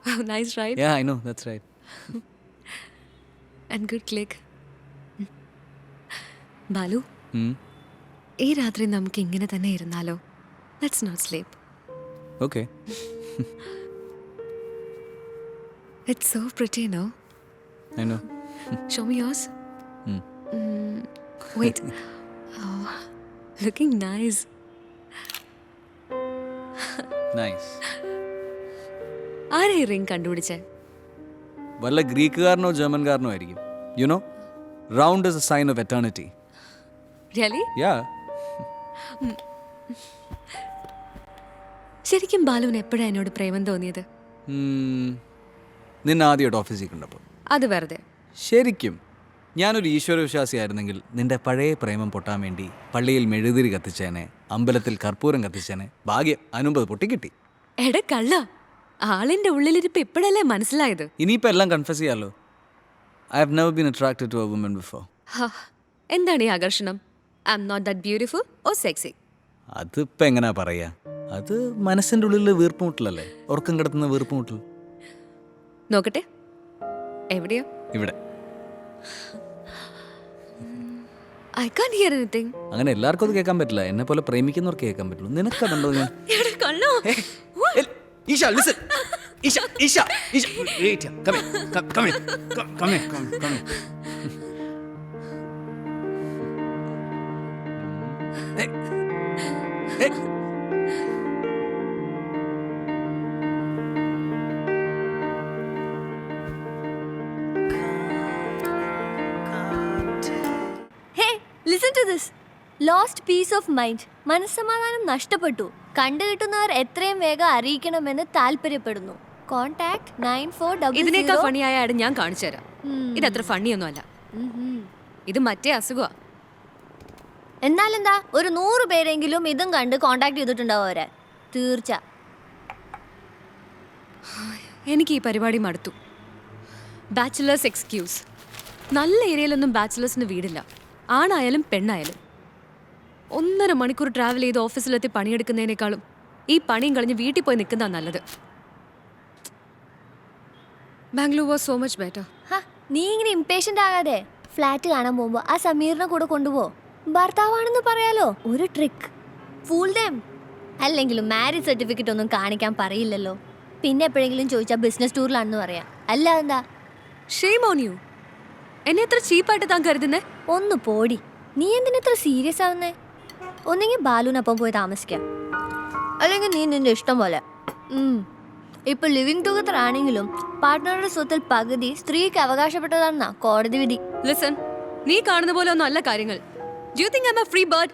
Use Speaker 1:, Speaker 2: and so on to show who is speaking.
Speaker 1: Wow, nice ride.
Speaker 2: Yeah, I know, that's right.
Speaker 1: And good click. Balu,
Speaker 2: Hmm.
Speaker 1: ഈ രാത്രി നമുക്ക് ഇങ്ങനെ തന്നെ ഇരുന്നാലോ? Let's not sleep.
Speaker 2: Okay.
Speaker 1: It's so pretty, no?
Speaker 2: I know.
Speaker 1: Show me yours.
Speaker 2: Hmm.
Speaker 1: Wait. Oh, looking nice.
Speaker 2: Nice.
Speaker 1: ആരാ ഈ ring കണ്ടുപിടിച്ചേ?
Speaker 2: വല്ല ഗ്രീക്കുകാരനോ ജർമ്മൻകാരനോ ആയിരിക്കും. You know, round is a sign of eternity.
Speaker 1: Really?
Speaker 2: Yeah.
Speaker 1: ശരിക്കും ബാലുവിന് എപ്പോഴാണ് എന്നോട് പ്രേമം തോന്നിയത്?
Speaker 2: നിന്നെ ആദ്യമായിട്ട് ഓഫീസിൽ കണ്ടപ്പോൾ.
Speaker 1: അത് വെറുതെ.
Speaker 2: ശരിക്കും ഞാനൊരു ഈശ്വരവിശ്വാസിയായിരുന്നെങ്കിൽ നിന്റെ പഴയ പ്രേമം പൊട്ടാൻ വേണ്ടി പള്ളിയിൽ മെഴുതിരി കത്തിച്ചേനെ, അമ്പലത്തിൽ കർപ്പൂരം കത്തിച്ചേനെ. ഭാഗ്യം അനുമ്പത് പൊട്ടിക്കിട്ടി.
Speaker 1: എട കള്ള, ആളിന്റെ ഉള്ളിലിരിപ്പ് ഇപ്പോഴല്ലേ മനസ്സിലായത്?
Speaker 2: ഇനിയിപ്പോൾ എല്ലാം കൺഫസ് ചെയ്യാലോ. I have never been attracted to a woman before.
Speaker 1: എന്താണ് ഈ ആകർഷണം? I'm not that beautiful or sexy.
Speaker 2: അതിപ്പോൾ എങ്ങനെയാ പറയാ? അത് മനസ്സിൻ്റെ ഉള്ളിൽ വീർപ്പുമുട്ടലല്ലേ, ഉറക്കം കിടത്തുന്ന വീർപ്പുമുട്ടൽ.
Speaker 1: നോക്കട്ടെ, എവിടെയോ?
Speaker 2: ഇവിടെ.
Speaker 1: I can't here anything.
Speaker 2: അങ്ങനെ എല്ലാവർക്കും അത് കേൾക്കാൻ പറ്റില്ല. എന്നെ പോലെ പ്രേമിക്കുന്നവർക്ക് കേൾക്കാൻ പറ്റുള്ളൂ. നിനക്കതുണ്ടോ? ഞാൻ
Speaker 1: കള്ളോ.
Speaker 2: Isha, listen. Isha. Wait here. Come here. Come here. Hey.
Speaker 3: Hey, listen to this. Lost peace of mind. മനസ്സമാധാനം നഷ്ടപ്പെട്ടു. കണ്ടുകിട്ടുന്നവർ എത്രയും വേഗം അറിയിക്കണമെന്ന് താല്പര്യപ്പെടുന്നു. കോൺടാക്ട് 9400.
Speaker 1: ഇതിനേക്കാൾ ഫണിയായ ആഡ് ഞാൻ കാണിച്ചു തരാം. ഇതത്ര ഫണ്ണിയൊന്നും അല്ല. ഇത് മറ്റേ അസുഖമാ.
Speaker 3: എന്നാലെന്താ, ഒരു 100 പേരെങ്കിലും ഇതും കണ്ട് കോൺടാക്ട് ചെയ്തിട്ടുണ്ടാവും അവരെ. തീർച്ച.
Speaker 1: എനിക്ക് ഈ പരിപാടി മടുത്തു. Bachelors excuse. നല്ല ഏരിയയിലൊന്നും ബാച്ചിലേഴ്സിന് വീടില്ല, ആണായാലും പെണ്ണായാലും. 1.5 മണിക്കൂർ ട്രാവൽ ചെയ്ത് ഓഫീസിലെത്തി പണിയെടുക്കുന്നതിനേക്കാളും ഈ പണിയും കളഞ്ഞ് വീട്ടിൽ പോയി നിൽക്കുന്നതാണ് നല്ലത്. Bangalore was so much better.
Speaker 3: നീ ഇങ്ങനെ ഇംപേഷ്യൻ്റ് ആകാതെ. ഫ്ലാറ്റ് കാണാൻ പോകുമ്പോൾ ആ സമീറിനെ കൂടെ കൊണ്ടുപോ. ഭർത്താവാണെന്ന് പറയാലോ. ഒരു ട്രിക്ക്. ഫൂൾ ദം. അല്ലെങ്കിലും മാരേജ് സർട്ടിഫിക്കറ്റ് ഒന്നും കാണിക്കാൻ പറയില്ലല്ലോ. പിന്നെ എപ്പോഴെങ്കിലും ചോദിച്ചാൽ ബിസിനസ് ടൂറിലാണെന്ന് പറയാം. അല്ല എന്താ?
Speaker 1: Shame on you. എന്നെ എത്ര ചീപ്പായിട്ട് താൻ കരുതുന്നേ?
Speaker 3: ഒന്ന് പോടി. നീ എന്തിനെത്ര സീരിയസ് ആവുന്നേ? ഒന്നെങ്കിൽ ബാലുവിനൊപ്പം പോയി താമസിക്കാം, അല്ലെങ്കിൽ നീ നിന്റെ ഇഷ്ടം പോലെ. ഇപ്പൊ ലിവിങ് ടുഗദർ ആണെങ്കിലും പാർട്ട്ണറുടെ സ്വത്തിൽ പകുതി സ്ത്രീക്ക് അവകാശപ്പെട്ടതാണെന്നാ കോടതി വിധി.
Speaker 1: ലിസൺ, നീ കാണുന്ന പോലെ ഒന്നും അല്ല കാര്യങ്ങൾ. Do you think I am a free bird?